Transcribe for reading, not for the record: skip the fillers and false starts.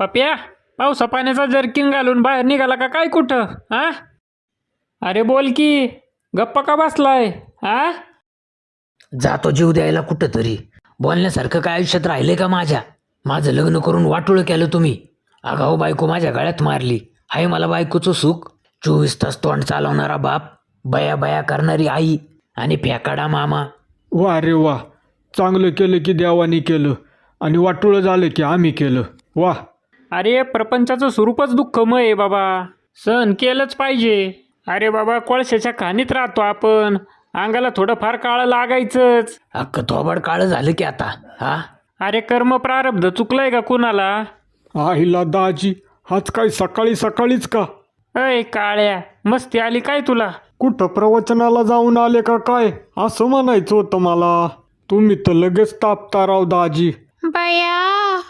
पप्या, पावसा पाण्याचा जर्किन घालून बाहेर निघाला का काय कुठं? हा, अरे बोल की, गप्पा का बसलाय? हा, जातो जीव द्यायला कुठं तरी. बोलण्यासारखं काय आयुष्यात राहिलंय का माझ्या? माझं लग्न करून वाटोळं केलं तुम्ही. आगाऊ बायको माझ्या गळ्यात मारली. हाय मला बायकोचं सुख. 24 तास तोंड चालवणारा बाप, बया बया करणारी आई आणि फेकाडा मामा. वा रे वा, चांगलं केलं की देवानी केलं आणि वाटोळं झालं की आम्ही केलं. वा. अरे प्रपंचाचं स्वरूपच दुःखमय आहे बाबा, सहन केलंच पाहिजे. अरे बाबा, कोळशाच्या खाणीत राहतो आपण, अंगाला थोडंफार काळं लागायचंच. अख्खं थोबाड काळं झालं की आता. हा, अरे कर्म प्रारब्ध चुकलंय का कुणाला? आईला दाजी, आज काय सकाळी सकाळीच का? अय काळ्या, मस्ती आली काय तुला? कुठं प्रवचनाला जाऊन आले का काय असं म्हणायचं होतं मला. तुम्ही तर लगेच तापता राव दाजी. बया